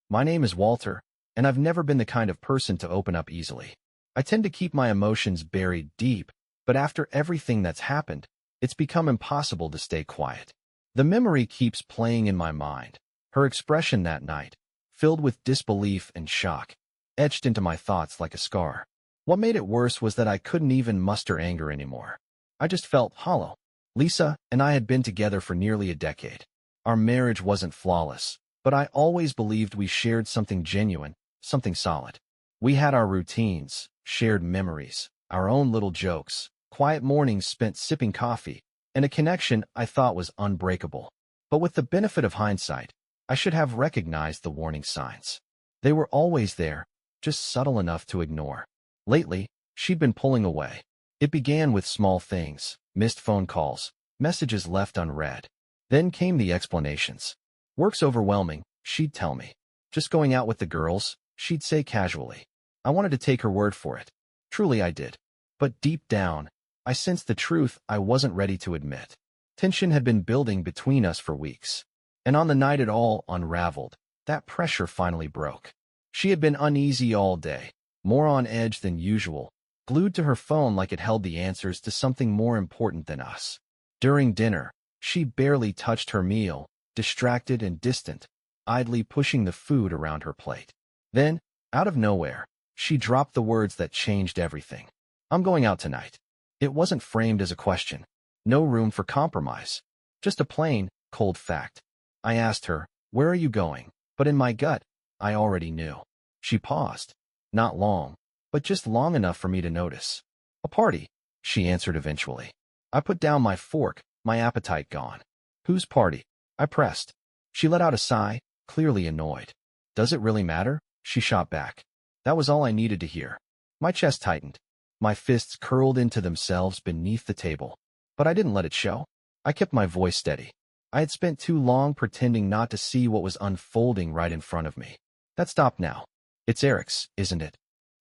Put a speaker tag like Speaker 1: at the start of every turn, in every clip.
Speaker 1: My name is Walter, and I've never been the kind of person to open up easily. I tend to keep my emotions buried deep, but after everything that's happened, it's become impossible to stay quiet. The memory keeps playing in my mind. Her expression that night, filled with disbelief and shock, etched into my thoughts like a scar. What made it worse was that I couldn't even muster anger anymore. I just felt hollow. Lisa and I had been together for nearly a decade. Our marriage wasn't flawless, but I always believed we shared something genuine, something solid. We had our routines, shared memories, our own little jokes, quiet mornings spent sipping coffee, and a connection I thought was unbreakable. But with the benefit of hindsight, I should have recognized the warning signs. They were always there, just subtle enough to ignore. Lately, she'd been pulling away. It began with small things, missed phone calls, messages left unread. Then came the explanations. Work's overwhelming, she'd tell me. Just going out with the girls, she'd say casually. I wanted to take her word for it. Truly I did. But deep down, I sensed the truth I wasn't ready to admit. Tension had been building between us for weeks. And on the night it all unraveled, that pressure finally broke. She had been uneasy all day, more on edge than usual, glued to her phone like it held the answers to something more important than us. During dinner, she barely touched her meal, distracted and distant, idly pushing the food around her plate. Then, out of nowhere, she dropped the words that changed everything. I'm going out tonight. It wasn't framed as a question. No room for compromise. Just a plain, cold fact. I asked her, "Where are you going?" But in my gut, I already knew. She paused. Not long, but just long enough for me to notice. "A party," she answered eventually. I put down my fork, my appetite gone. "Whose party?" I pressed. She let out a sigh, clearly annoyed. "Does it really matter?" she shot back. That was all I needed to hear. My chest tightened. My fists curled into themselves beneath the table. But I didn't let it show. I kept my voice steady. I had spent too long pretending not to see what was unfolding right in front of me. That stopped now. "It's Eric's, isn't it?"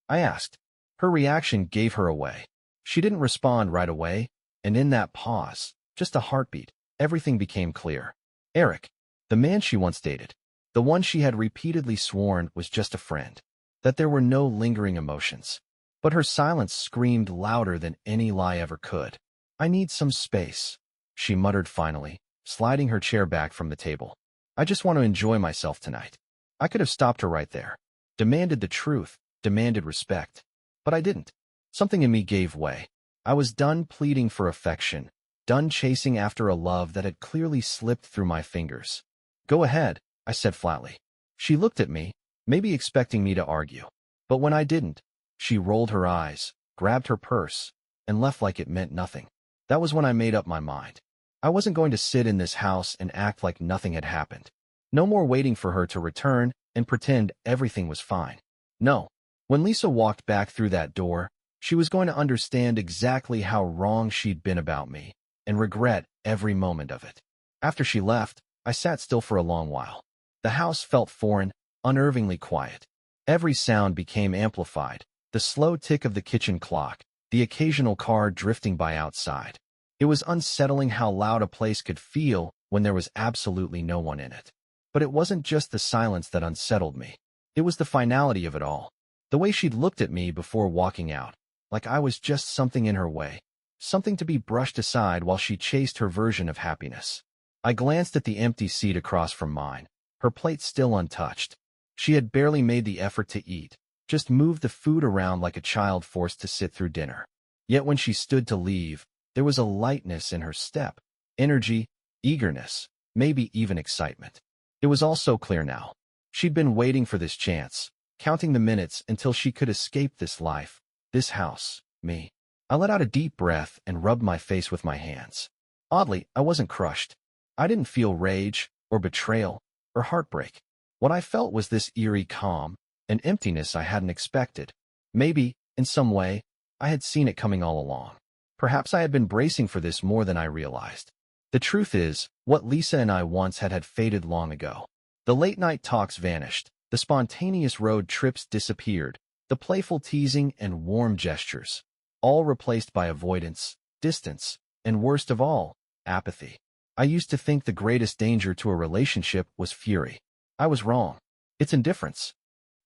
Speaker 1: I asked. Her reaction gave her away. She didn't respond right away, and in that pause, just a heartbeat, everything became clear. Eric, the man she once dated, the one she had repeatedly sworn was just a friend, that there were no lingering emotions. But her silence screamed louder than any lie ever could. "I need some space," she muttered finally, sliding her chair back from the table. "I just want to enjoy myself tonight." I could have stopped her right there. Demanded the truth, demanded respect. But I didn't. Something in me gave way. I was done pleading for affection, done chasing after a love that had clearly slipped through my fingers. "Go ahead," I said flatly. She looked at me, maybe expecting me to argue. But when I didn't, she rolled her eyes, grabbed her purse, and left like it meant nothing. That was when I made up my mind. I wasn't going to sit in this house and act like nothing had happened. No more waiting for her to return and pretend everything was fine. No. When Lisa walked back through that door, she was going to understand exactly how wrong she'd been about me and regret every moment of it. After she left, I sat still for a long while. The house felt foreign, unnervingly quiet. Every sound became amplified, the slow tick of the kitchen clock, the occasional car drifting by outside. It was unsettling how loud a place could feel when there was absolutely no one in it. But it wasn't just the silence that unsettled me. It was the finality of it all. The way she'd looked at me before walking out, like I was just something in her way, something to be brushed aside while she chased her version of happiness. I glanced at the empty seat across from mine, her plate still untouched. She had barely made the effort to eat, just moved the food around like a child forced to sit through dinner. Yet when she stood to leave, there was a lightness in her step, energy, eagerness, maybe even excitement. It was all so clear now. She'd been waiting for this chance, counting the minutes until she could escape this life, this house, me. I let out a deep breath and rubbed my face with my hands. Oddly, I wasn't crushed. I didn't feel rage, or betrayal, or heartbreak. What I felt was this eerie calm, an emptiness I hadn't expected. Maybe, in some way, I had seen it coming all along. Perhaps I had been bracing for this more than I realized. The truth is, what Lisa and I once had faded long ago. The late-night talks vanished, the spontaneous road trips disappeared, the playful teasing and warm gestures, all replaced by avoidance, distance, and worst of all, apathy. I used to think the greatest danger to a relationship was fury. I was wrong. It's indifference.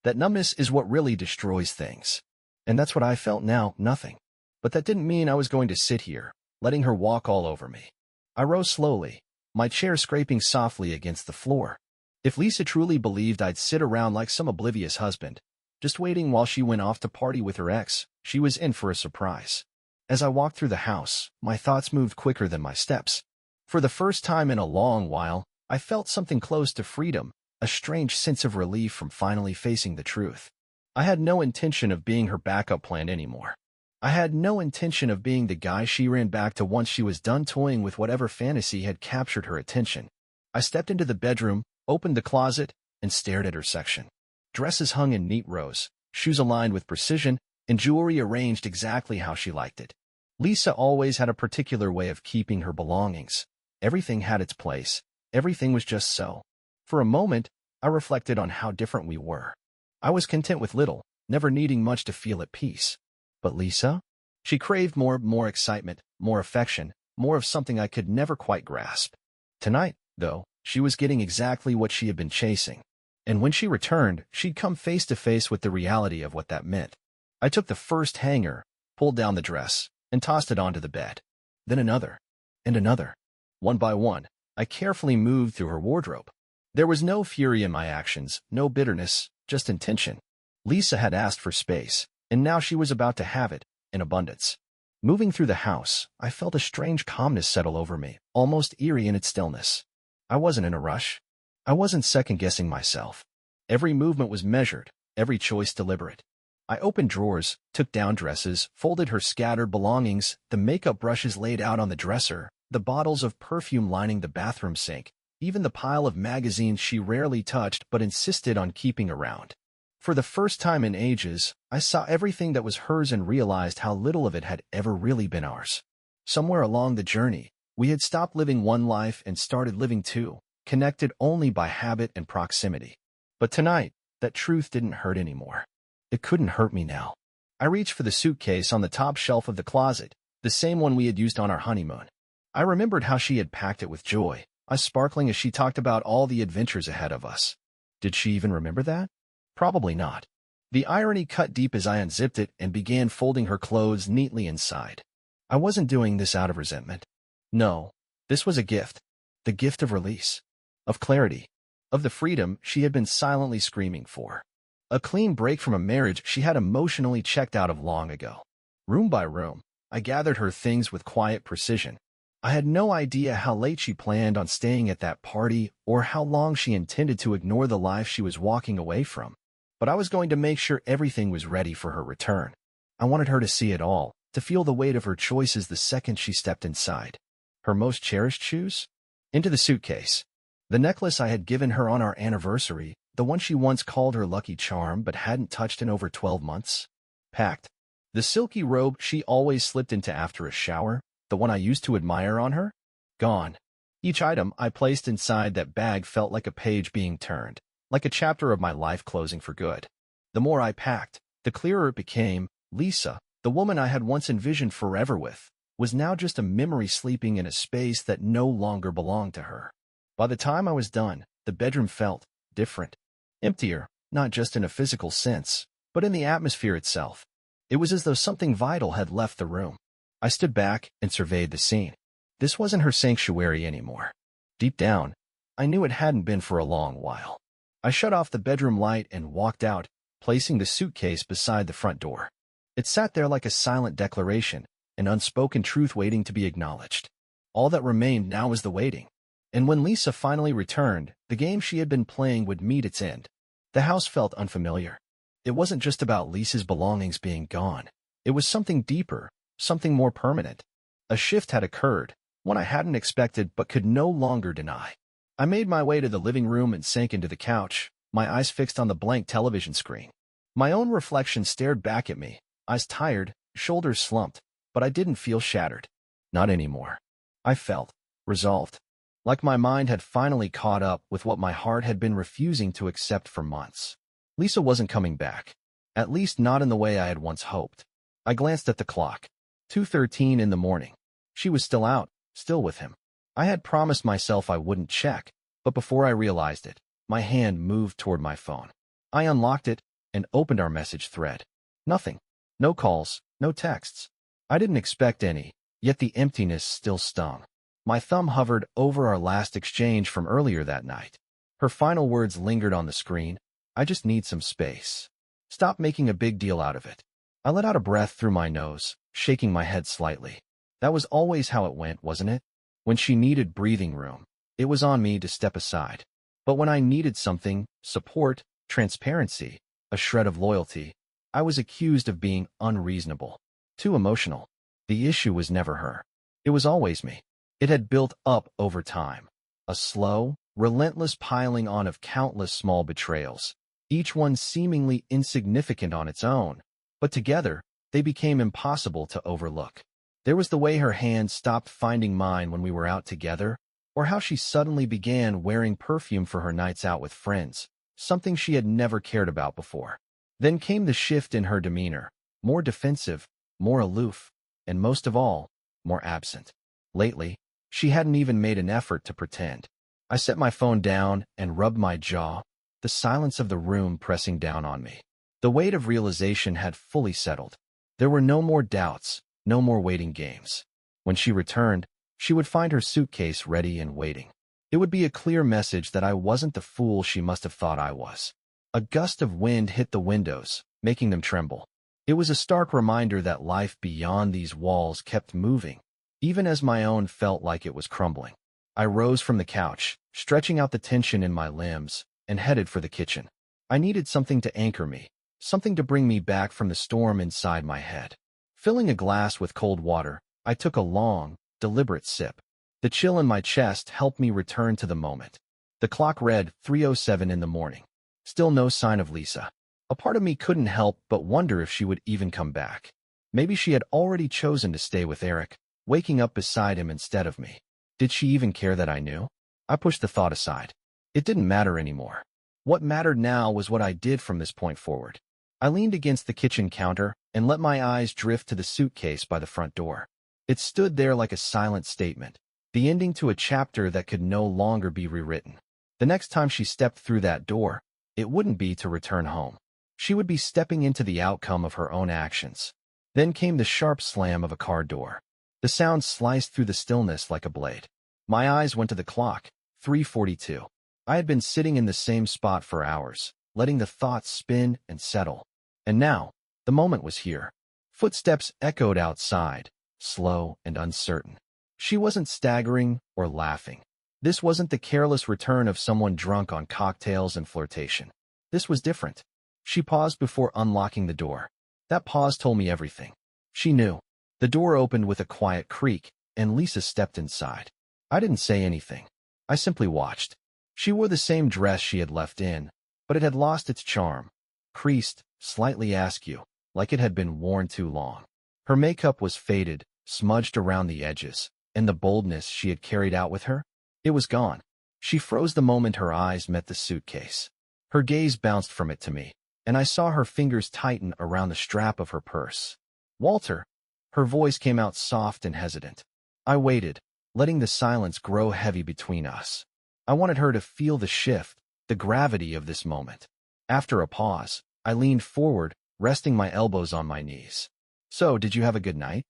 Speaker 1: That numbness is what really destroys things. And that's what I felt now, nothing. But that didn't mean I was going to sit here, letting her walk all over me. I rose slowly, my chair scraping softly against the floor. If Lisa truly believed I'd sit around like some oblivious husband, just waiting while she went off to party with her ex, she was in for a surprise. As I walked through the house, my thoughts moved quicker than my steps. For the first time in a long while, I felt something close to freedom, a strange sense of relief from finally facing the truth. I had no intention of being her backup plan anymore. I had no intention of being the guy she ran back to once she was done toying with whatever fantasy had captured her attention. I stepped into the bedroom, opened the closet, and stared at her section. Dresses hung in neat rows, shoes aligned with precision, and jewelry arranged exactly how she liked it. Lisa always had a particular way of keeping her belongings. Everything had its place. Everything was just so. For a moment, I reflected on how different we were. I was content with little, never needing much to feel at peace. But Lisa? She craved more excitement, more affection, more of something I could never quite grasp. Tonight, though, she was getting exactly what she had been chasing. And when she returned, she'd come face to face with the reality of what that meant. I took the first hanger, pulled down the dress, and tossed it onto the bed. Then another, and another. One by one, I carefully moved through her wardrobe. There was no fury in my actions, no bitterness, just intention. Lisa had asked for space, and now she was about to have it, in abundance. Moving through the house, I felt a strange calmness settle over me, almost eerie in its stillness. I wasn't in a rush. I wasn't second-guessing myself. Every movement was measured, every choice deliberate. I opened drawers, took down dresses, folded her scattered belongings, the makeup brushes laid out on the dresser, the bottles of perfume lining the bathroom sink, even the pile of magazines she rarely touched but insisted on keeping around. For the first time in ages, I saw everything that was hers and realized how little of it had ever really been ours. Somewhere along the journey, we had stopped living one life and started living two, connected only by habit and proximity. But tonight, that truth didn't hurt anymore. It couldn't hurt me now. I reached for the suitcase on the top shelf of the closet, the same one we had used on our honeymoon. I remembered how she had packed it with joy, eyes sparkling as she talked about all the adventures ahead of us. Did she even remember that? Probably not. The irony cut deep as I unzipped it and began folding her clothes neatly inside. I wasn't doing this out of resentment. No, this was a gift. The gift of release. Of clarity. Of the freedom she had been silently screaming for. A clean break from a marriage she had emotionally checked out of long ago. Room by room, I gathered her things with quiet precision. I had no idea how late she planned on staying at that party or how long she intended to ignore the life she was walking away from. But I was going to make sure everything was ready for her return. I wanted her to see it all, to feel the weight of her choices the second she stepped inside. Her most cherished shoes? Into the suitcase. The necklace I had given her on our anniversary, the one she once called her lucky charm but hadn't touched in over 12 months. Packed. The silky robe she always slipped into after a shower, the one I used to admire on her? Gone. Each item I placed inside that bag felt like a page being turned, like a chapter of my life closing for good. The more I packed, the clearer it became. Lisa, the woman I had once envisioned forever with, was now just a memory sleeping in a space that no longer belonged to her. By the time I was done, the bedroom felt different. Emptier, not just in a physical sense, but in the atmosphere itself. It was as though something vital had left the room. I stood back and surveyed the scene. This wasn't her sanctuary anymore. Deep down, I knew it hadn't been for a long while. I shut off the bedroom light and walked out, placing the suitcase beside the front door. It sat there like a silent declaration, an unspoken truth waiting to be acknowledged. All that remained now was the waiting. And when Lisa finally returned, the game she had been playing would meet its end. The house felt unfamiliar. It wasn't just about Lisa's belongings being gone. It was something deeper, something more permanent. A shift had occurred, one I hadn't expected but could no longer deny. I made my way to the living room and sank into the couch, my eyes fixed on the blank television screen. My own reflection stared back at me, eyes tired, shoulders slumped, but I didn't feel shattered. Not anymore. I felt resolved. Like my mind had finally caught up with what my heart had been refusing to accept for months. Lisa wasn't coming back, at least not in the way I had once hoped. I glanced at the clock. 2:13 in the morning. She was still out, still with him. I had promised myself I wouldn't check, but before I realized it, My hand moved toward my phone. I unlocked it and opened our message thread. Nothing. No calls, no texts. I didn't expect any, yet the emptiness still stung. My thumb hovered over our last exchange from earlier that night. Her final words lingered on the screen. I just need some space. Stop making a big deal out of it. I let out a breath through my nose, shaking my head slightly. That was always how it went, wasn't it? When she needed breathing room, it was on me to step aside. But when I needed something, support, transparency, a shred of loyalty, I was accused of being unreasonable, too emotional. The issue was never her. It was always me. It had built up over time. A slow, relentless piling on of countless small betrayals, each one seemingly insignificant on its own, but together, they became impossible to overlook. There was the way her hand stopped finding mine when we were out together, or how she suddenly began wearing perfume for her nights out with friends, something she had never cared about before. Then came the shift in her demeanor, more defensive, more aloof, and most of all, more absent. Lately, she hadn't even made an effort to pretend. I set my phone down and rubbed my jaw, the silence of the room pressing down on me. The weight of realization had fully settled. There were no more doubts, no more waiting games. When she returned, she would find her suitcase ready and waiting. It would be a clear message that I wasn't the fool she must have thought I was. A gust of wind hit the windows, making them tremble. It was a stark reminder that life beyond these walls kept moving, even as my own felt like it was crumbling. I rose from the couch, stretching out the tension in my limbs, and headed for the kitchen. I needed something to anchor me, something to bring me back from the storm inside my head. Filling a glass with cold water, I took a long, deliberate sip. The chill in my chest helped me return to the moment. The clock read 3:07 in the morning. Still no sign of Lisa. A part of me couldn't help but wonder if she would even come back. Maybe she had already chosen to stay with Eric, waking up beside him instead of me. Did she even care that I knew? I pushed the thought aside. It didn't matter anymore. What mattered now was what I did from this point forward. I leaned against the kitchen counter and let my eyes drift to the suitcase by the front door. It stood there like a silent statement, the ending to a chapter that could no longer be rewritten. The next time she stepped through that door, it wouldn't be to return home. She would be stepping into the outcome of her own actions. Then came the sharp slam of a car door. The sound sliced through the stillness like a blade. My eyes went to the clock, 3:42. I had been sitting in the same spot for hours, letting the thoughts spin and settle. And now, the moment was here. Footsteps echoed outside, slow and uncertain. She wasn't staggering or laughing. This wasn't the careless return of someone drunk on cocktails and flirtation. This was different. She paused before unlocking the door. That pause told me everything. She knew. The door opened with a quiet creak, and Lisa stepped inside. I didn't say anything. I simply watched. She wore the same dress she had left in, but it had lost its charm. Creased, slightly askew, like it had been worn too long. Her makeup was faded, smudged around the edges, and the boldness she had carried out with her, it was gone. She froze the moment her eyes met the suitcase. Her gaze bounced from it to me, and I saw her fingers tighten around the strap of her purse. Walter! Her voice came out soft and hesitant. I waited, letting the silence grow heavy between us. I wanted her to feel the shift, the gravity of this moment. After a pause, I leaned forward, resting my elbows on my knees. So, did you have a good night?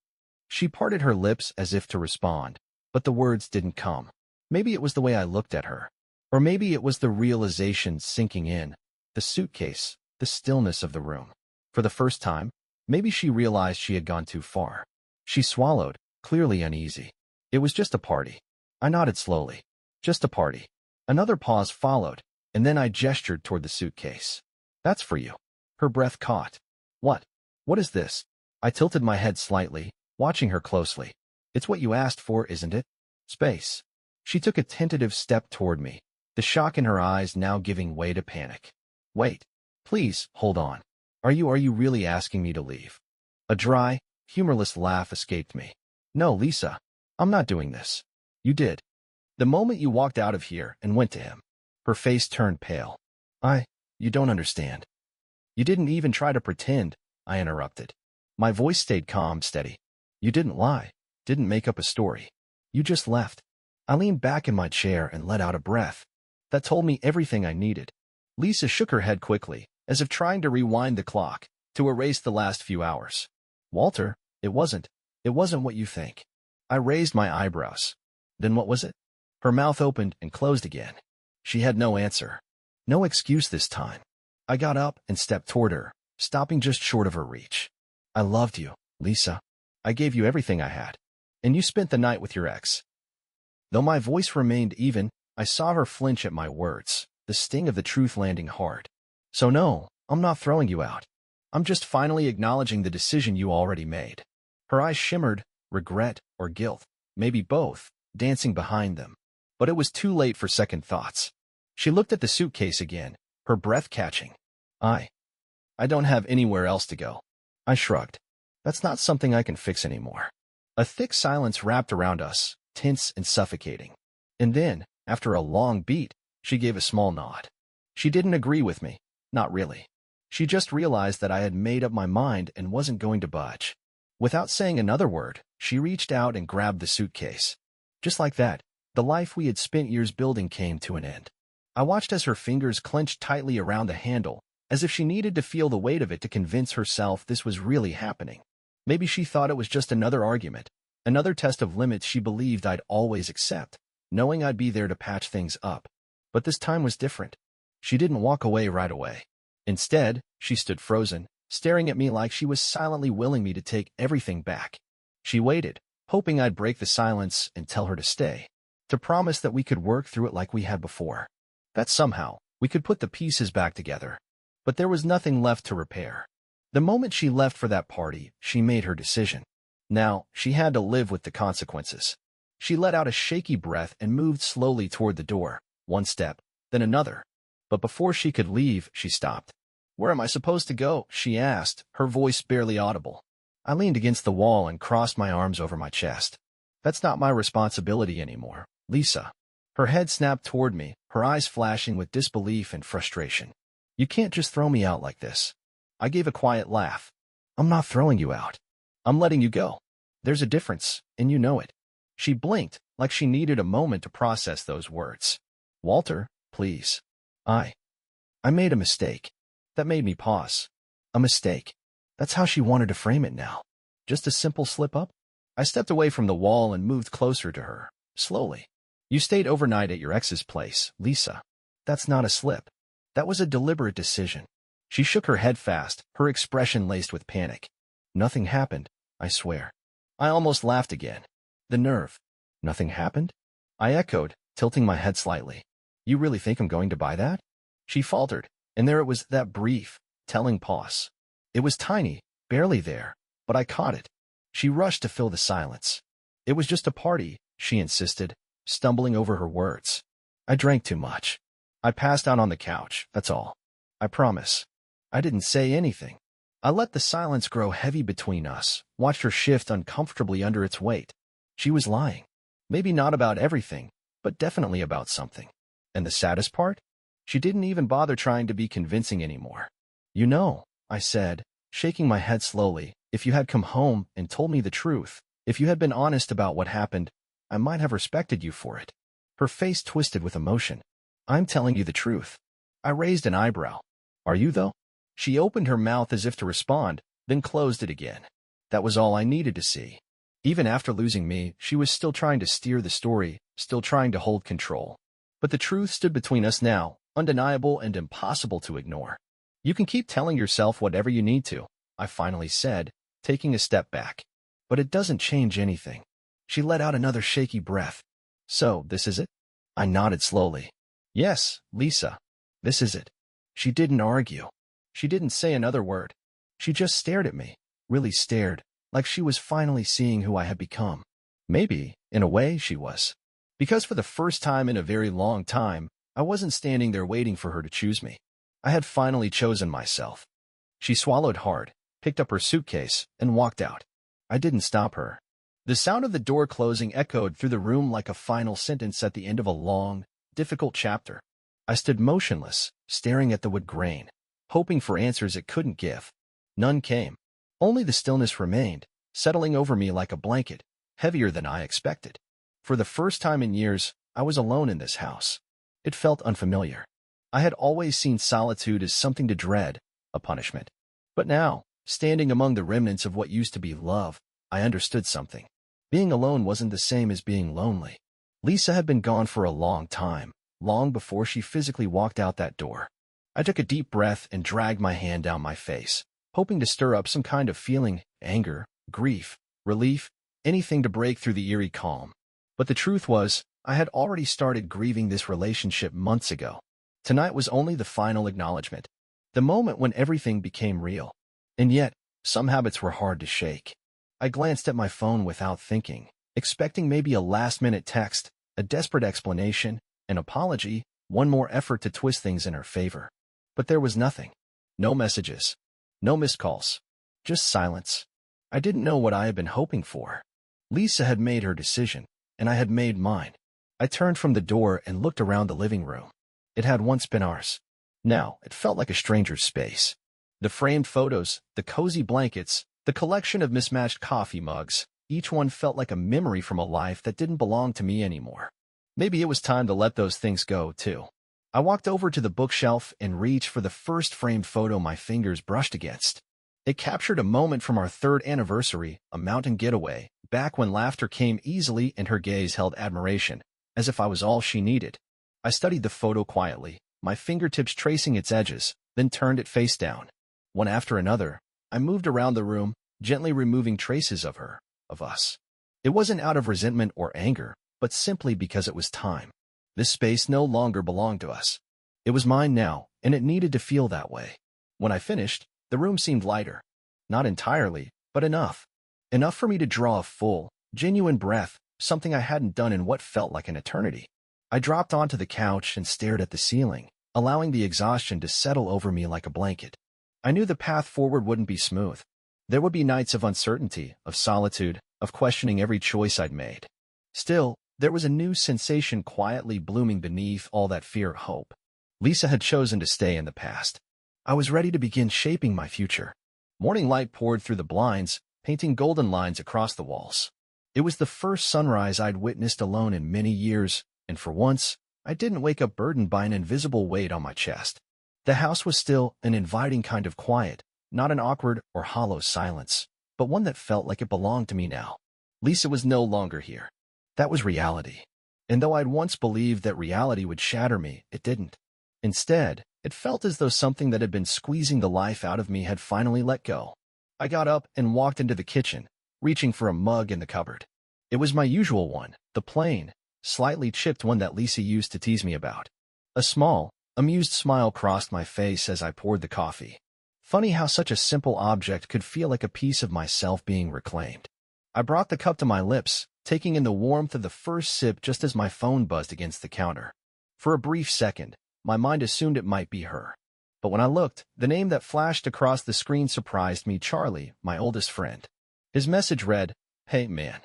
Speaker 1: She parted her lips as if to respond, but the words didn't come. Maybe it was the way I looked at her. Or maybe it was the realization sinking in, the suitcase, the stillness of the room. For the first time, maybe she realized she had gone too far. She swallowed, clearly uneasy. It was just a party. I nodded slowly. Just a party. Another pause followed, and then I gestured toward the suitcase. That's for you. Her breath caught. What? What is this? I tilted my head slightly, watching her closely. It's what you asked for, isn't it? Space. She took a tentative step toward me, the shock in her eyes now giving way to panic. Wait. Please, hold on. Are you really asking me to leave? A dry, humorless laugh escaped me. No, Lisa. I'm not doing this. You did. The moment you walked out of here and went to him. Her face turned pale. You don't understand. You didn't even try to pretend, I interrupted. My voice stayed calm, steady. You didn't lie, didn't make up a story. You just left. I leaned back in my chair and let out a breath. That told me everything I needed. Lisa shook her head quickly, as if trying to rewind the clock, to erase the last few hours. Walter, it wasn't what you think. I raised my eyebrows. Then what was it? Her mouth opened and closed again. She had no answer. No excuse this time. I got up and stepped toward her, stopping just short of her reach. I loved you, Lisa. I gave you everything I had. And you spent the night with your ex. Though my voice remained even, I saw her flinch at my words, the sting of the truth landing hard. So no, I'm not throwing you out. I'm just finally acknowledging the decision you already made. Her eyes shimmered, regret or guilt, maybe both, dancing behind them. But it was too late for second thoughts. She looked at the suitcase again, her breath catching. I don't have anywhere else to go. I shrugged. That's not something I can fix anymore. A thick silence wrapped around us, tense and suffocating. And then, after a long beat, she gave a small nod. She didn't agree with me, not really. She just realized that I had made up my mind and wasn't going to budge. Without saying another word, she reached out and grabbed the suitcase. Just like that, the life we had spent years building came to an end. I watched as her fingers clenched tightly around the handle, as if she needed to feel the weight of it to convince herself this was really happening. Maybe she thought it was just another argument, another test of limits she believed I'd always accept, knowing I'd be there to patch things up. But this time was different. She didn't walk away right away. Instead, she stood frozen, staring at me like she was silently willing me to take everything back. She waited, hoping I'd break the silence and tell her to stay, to promise that we could work through it like we had before, that somehow we could put the pieces back together. But there was nothing left to repair. The moment she left for that party, she made her decision. Now, she had to live with the consequences. She let out a shaky breath and moved slowly toward the door, one step, then another. But before she could leave, she stopped. "Where am I supposed to go?" she asked, her voice barely audible. I leaned against the wall and crossed my arms over my chest. "That's not my responsibility anymore, Lisa." Her head snapped toward me, her eyes flashing with disbelief and frustration. "You can't just throw me out like this." I gave a quiet laugh. "I'm not throwing you out. I'm letting you go. There's a difference, and you know it." She blinked, like she needed a moment to process those words. "Walter, please. I made a mistake." That made me pause. A mistake. That's how she wanted to frame it now. Just a simple slip-up? I stepped away from the wall and moved closer to her, slowly. "You stayed overnight at your ex's place, Lisa. That's not a slip. That was a deliberate decision." She shook her head fast, her expression laced with panic. "Nothing happened, I swear." I almost laughed again. The nerve. "Nothing happened?" I echoed, tilting my head slightly. "You really think I'm going to buy that?" She faltered, and there it was, that brief, telling pause. It was tiny, barely there, but I caught it. She rushed to fill the silence. "It was just a party," she insisted, stumbling over her words. "I drank too much. I passed out on the couch, that's all. I promise." I didn't say anything. I let the silence grow heavy between us, watched her shift uncomfortably under its weight. She was lying. Maybe not about everything, but definitely about something. And the saddest part? She didn't even bother trying to be convincing anymore. "You know," I said, shaking my head slowly, "if you had come home and told me the truth, if you had been honest about what happened, I might have respected you for it." Her face twisted with emotion. "I'm telling you the truth." I raised an eyebrow. "Are you, though?" She opened her mouth as if to respond, then closed it again. That was all I needed to see. Even after losing me, she was still trying to steer the story, still trying to hold control. But the truth stood between us now, undeniable and impossible to ignore. "You can keep telling yourself whatever you need to," I finally said, taking a step back. "But it doesn't change anything." She let out another shaky breath. "So, this is it?" I nodded slowly. "Yes, Lisa. This is it." She didn't argue. She didn't say another word. She just stared at me, really stared, like she was finally seeing who I had become. Maybe, in a way, she was. Because for the first time in a very long time, I wasn't standing there waiting for her to choose me. I had finally chosen myself. She swallowed hard, picked up her suitcase, and walked out. I didn't stop her. The sound of the door closing echoed through the room like a final sentence at the end of a long, difficult chapter. I stood motionless, staring at the wood grain, hoping for answers it couldn't give. None came. Only the stillness remained, settling over me like a blanket, heavier than I expected. For the first time in years, I was alone in this house. It felt unfamiliar. I had always seen solitude as something to dread, a punishment. But now, standing among the remnants of what used to be love, I understood something. Being alone wasn't the same as being lonely. Lisa had been gone for a long time, long before she physically walked out that door. I took a deep breath and dragged my hand down my face, hoping to stir up some kind of feeling, anger, grief, relief, anything to break through the eerie calm. But the truth was, I had already started grieving this relationship months ago. Tonight was only the final acknowledgement, the moment when everything became real. And yet, some habits were hard to shake. I glanced at my phone without thinking, expecting maybe a last-minute text, a desperate explanation, an apology, one more effort to twist things in her favor. But there was nothing. No messages. No missed calls. Just silence. I didn't know what I had been hoping for. Lisa had made her decision, and I had made mine. I turned from the door and looked around the living room. It had once been ours. Now, it felt like a stranger's space. The framed photos, the cozy blankets, the collection of mismatched coffee mugs, each one felt like a memory from a life that didn't belong to me anymore. Maybe it was time to let those things go, too. I walked over to the bookshelf and reached for the first framed photo my fingers brushed against. It captured a moment from our third anniversary, a mountain getaway, back when laughter came easily and her gaze held admiration, as if I was all she needed. I studied the photo quietly, my fingertips tracing its edges, then turned it face down. One after another, I moved around the room, gently removing traces of her, of us. It wasn't out of resentment or anger, but simply because it was time. This space no longer belonged to us. It was mine now, and it needed to feel that way. When I finished, the room seemed lighter. Not entirely, but enough. Enough for me to draw a full, genuine breath, something I hadn't done in what felt like an eternity. I dropped onto the couch and stared at the ceiling, allowing the exhaustion to settle over me like a blanket. I knew the path forward wouldn't be smooth. There would be nights of uncertainty, of solitude, of questioning every choice I'd made. Still, there was a new sensation quietly blooming beneath all that fear and hope. Lisa had chosen to stay in the past. I was ready to begin shaping my future. Morning light poured through the blinds, painting golden lines across the walls. It was the first sunrise I'd witnessed alone in many years, and for once, I didn't wake up burdened by an invisible weight on my chest. The house was still an inviting kind of quiet, not an awkward or hollow silence, but one that felt like it belonged to me now. Lisa was no longer here. That was reality. And though I'd once believed that reality would shatter me, it didn't. Instead, it felt as though something that had been squeezing the life out of me had finally let go. I got up and walked into the kitchen, reaching for a mug in the cupboard. It was my usual one, the plain, slightly chipped one that Lisa used to tease me about. A small, amused smile crossed my face as I poured the coffee. Funny how such a simple object could feel like a piece of myself being reclaimed. I brought the cup to my lips, taking in the warmth of the first sip just as my phone buzzed against the counter. For a brief second, my mind assumed it might be her. But when I looked, the name that flashed across the screen surprised me. Charlie, my oldest friend. His message read, "Hey man,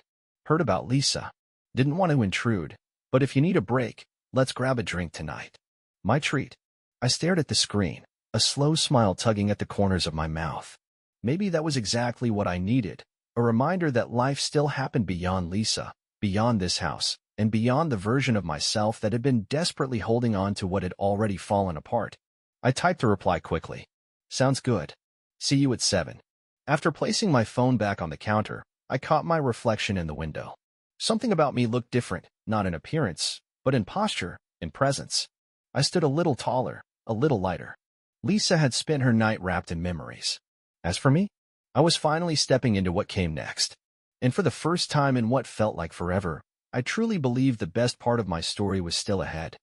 Speaker 1: heard about Lisa. Didn't want to intrude, but if you need a break, let's grab a drink tonight." My treat. I stared at the screen, a slow smile tugging at the corners of my mouth. Maybe that was exactly what I needed, a reminder that life still happened beyond Lisa, beyond this house, and beyond the version of myself that had been desperately holding on to what had already fallen apart. I typed a reply quickly. "Sounds good. See you at 7. After placing my phone back on the counter, I caught my reflection in the window. Something about me looked different, not in appearance, but in posture, in presence. I stood a little taller, a little lighter. Lisa had spent her night wrapped in memories. As for me, I was finally stepping into what came next. And for the first time in what felt like forever, I truly believed the best part of my story was still ahead.